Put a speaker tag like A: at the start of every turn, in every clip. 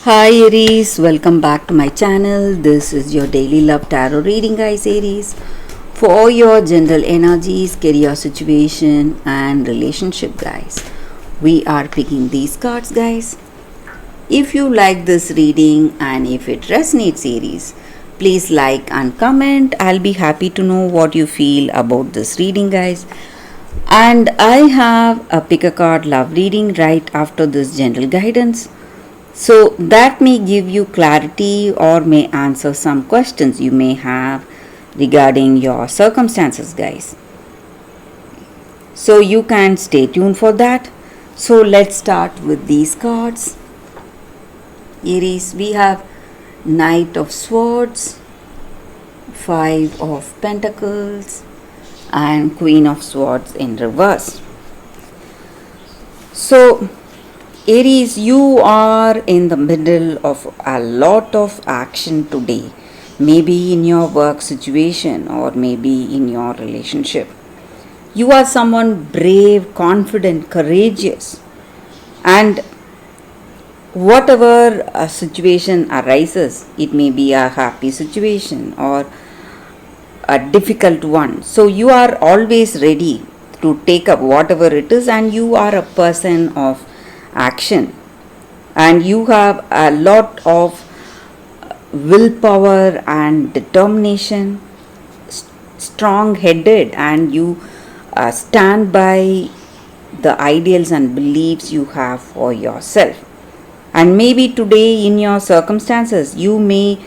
A: Hi Aries, welcome back to my channel. This is your daily love tarot reading, guys. Aries, for your general energies, career situation, and relationship, guys. We are picking these cards, guys. If you like this reading and if it resonates, Aries, please like and comment. I'll be happy to know what you feel about this reading, guys. And I have a pick a card love reading right after this general guidance. So that may give you clarity or may answer some questions you may have regarding your circumstances, guys. So you can stay tuned for that. So let's start with these cards. Aries, we have Knight of Swords, Five of Pentacles, and Queen of Swords in reverse. So Aries, you are in the middle of a lot of action today, maybe in your work situation or maybe in your relationship. You are someone brave, confident, courageous, and whatever a situation arises, it may be a happy situation or a difficult one. So you are always ready to take up whatever it is, and you are a person of action, and you have a lot of willpower and determination, strong headed, and you stand by the ideals and beliefs you have for yourself. And maybe today in your circumstances you may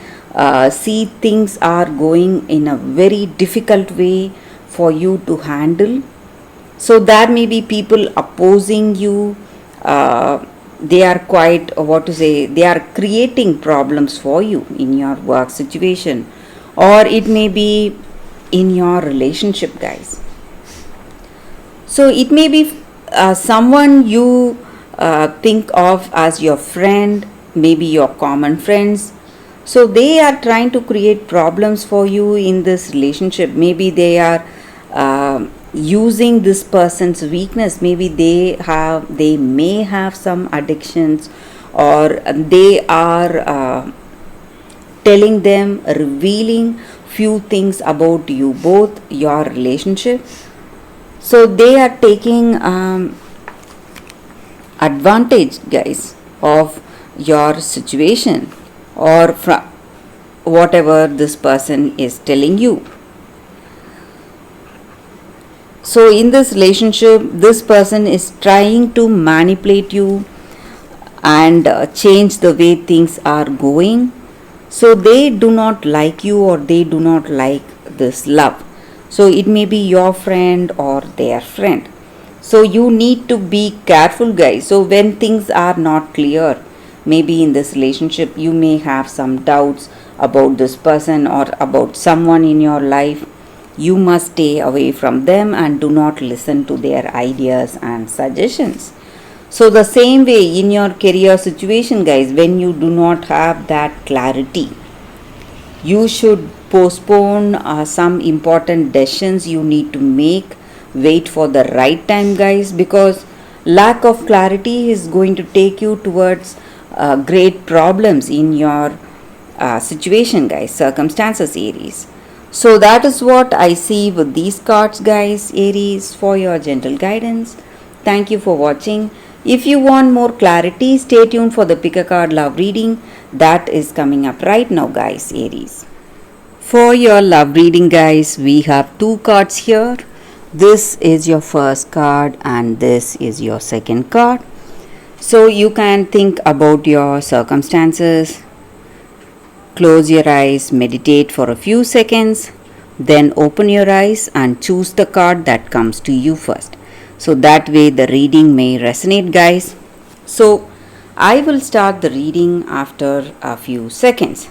A: see things are going in a very difficult way for you to handle. So there may be people opposing you. They are quite they are creating problems for you in your work situation, or it may be in your relationship, guys. So it may be someone you think of as your friend, maybe your common friends. So they are trying to create problems for you in this relationship. Maybe they are using this person's weakness. Maybe they may have some addictions, or they are telling them, revealing few things about you both, your relationship. So they are taking advantage, guys, of your situation or from whatever this person is telling you. So in this relationship, this person is trying to manipulate you and change the way things are going. So they do not like you, or they do not like this love. So it may be your friend or their friend. So you need to be careful, guys. So when things are not clear, maybe in this relationship you may have some doubts about this person or about someone in your life. You must stay away from them and do not listen to their ideas and suggestions. So the same way in your career situation, guys, when you do not have that clarity, you should postpone some important decisions you need to make. Wait for the right time, guys, because lack of clarity is going to take you towards great problems in your situation, guys, circumstances, Aries. So that is what I see with these cards, guys, Aries, for your gentle guidance. Thank you for watching. If you want more clarity, stay tuned for the pick a card love reading that is coming up right now, guys, Aries. For your love reading, guys, we have two cards here. This is your first card and this is your second card. So you can think about your circumstances. Close your eyes, meditate for a few seconds, then open your eyes and choose the card that comes to you first. So that way the reading may resonate, guys. So I will start the reading after a few seconds.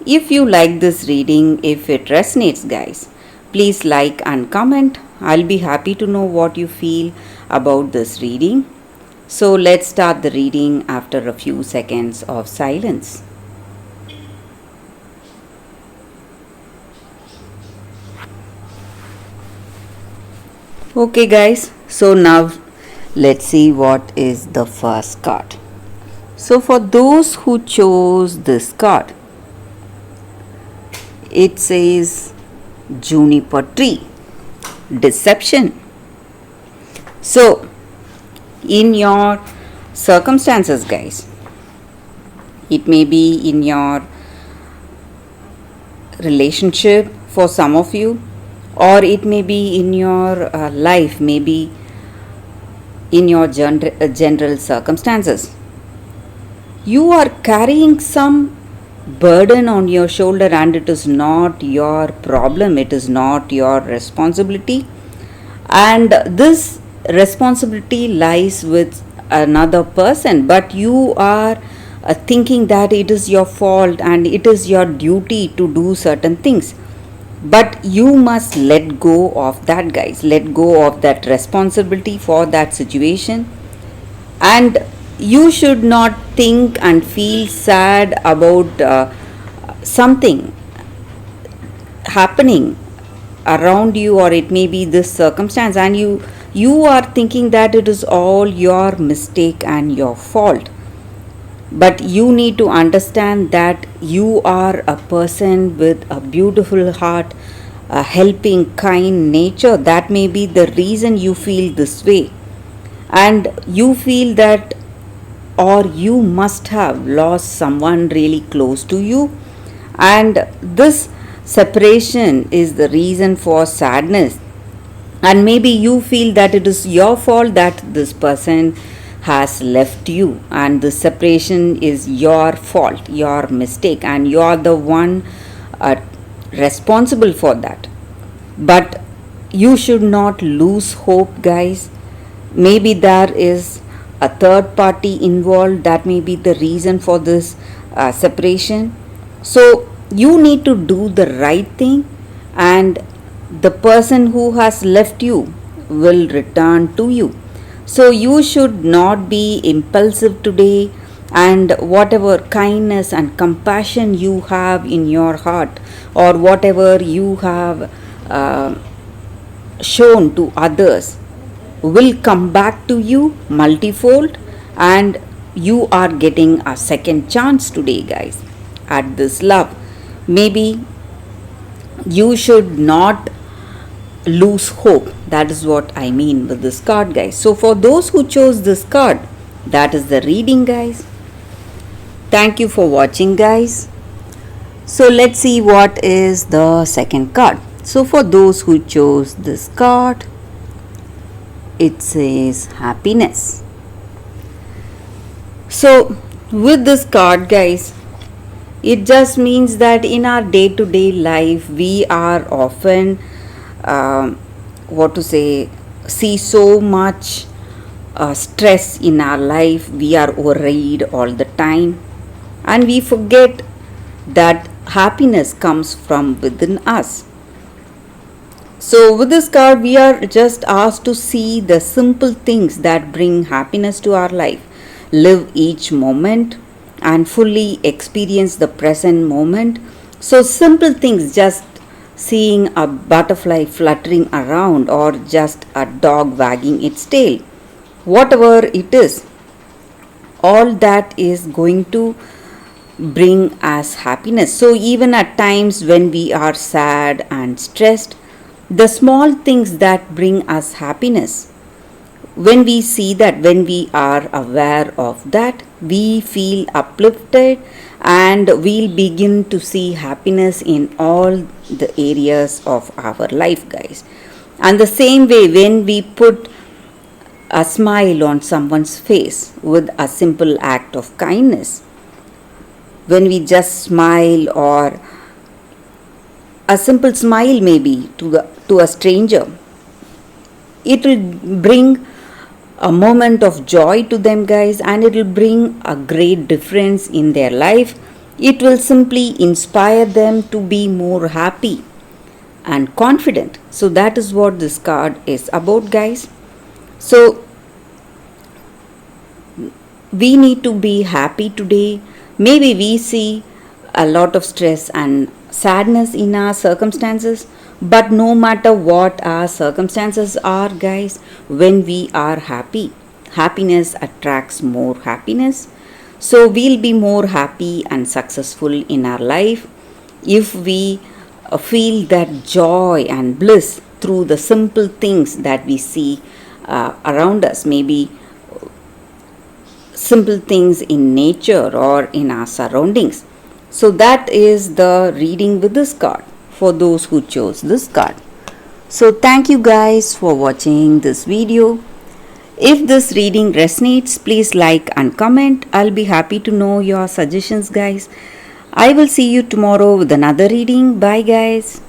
A: If you like this reading, if it resonates, guys, please like and comment. I'll be happy to know what you feel about this reading. So let's start the reading after a few seconds of silence. Okay, guys, so now let's see what is the first card. So for those who chose this card, it says juniper tree, deception. So in your circumstances, guys, it may be in your relationship for some of you, or it may be in your life, maybe in your general circumstances. You are carrying some burden on your shoulder, and it is not your problem, it is not your responsibility, and this responsibility lies with another person, but you are thinking that it is your fault and it is your duty to do certain things. But you must let go of that, guys. Let go of that responsibility for that situation. And you should not think and feel sad about something happening around you, or it may be this circumstance, and you are thinking that it is all your mistake and your fault. But you need to understand that you are a person with a beautiful heart, a helping, kind nature. That may be the reason you feel this way. And you feel that, or you must have lost someone really close to you. And this separation is the reason for sadness. And maybe you feel that it is your fault that this person has left you, and the separation is your fault, your mistake, and you are the one responsible for that. But you should not lose hope, guys. Maybe there is a third party involved, that may be the reason for this separation. So you need to do the right thing, and the person who has left you will return to you. So you should not be impulsive today, and whatever kindness and compassion you have in your heart, or whatever you have shown to others, will come back to you multifold, and you are getting a second chance today, guys, at this love. Maybe you should not lose hope. That is what I mean with this card, guys. So for those who chose this card, that is the reading, guys. Thank you for watching, guys. So let's see what is the second card. So for those who chose this card, it says happiness. So with this card, guys, it just means that in our day-to-day life, we are often see so much stress in our life. We are worried all the time, and we forget that happiness comes from within us. So with this card, we are just asked to see the simple things that bring happiness to our life. Live each moment and fully experience the present moment. So simple things, just seeing a butterfly fluttering around, or just a dog wagging its tail, whatever it is, all that is going to bring us happiness. So even at times when we are sad and stressed, the small things that bring us happiness, when we see that, when we are aware of that, we feel uplifted, and we'll begin to see happiness in all the areas of our life, guys. And the same way, when we put a smile on someone's face with a simple act of kindness, when we just smile, or a simple smile maybe to a stranger, it will bring a moment of joy to them, guys, and it will bring a great difference in their life. It will simply inspire them to be more happy and confident. So that is what this card is about, guys. So we need to be happy today. Maybe we see a lot of stress and sadness in our circumstances, but no matter what our circumstances are, guys, when we are happy, happiness attracts more happiness. So we'll be more happy and successful in our life if we feel that joy and bliss through the simple things that we see around us, maybe simple things in nature or in our surroundings. So that is the reading with this card for those who chose this card. So thank you guys for watching this video. If this reading resonates, please like and comment. I'll be happy to know your suggestions, guys. I will see you tomorrow with another reading. Bye, guys.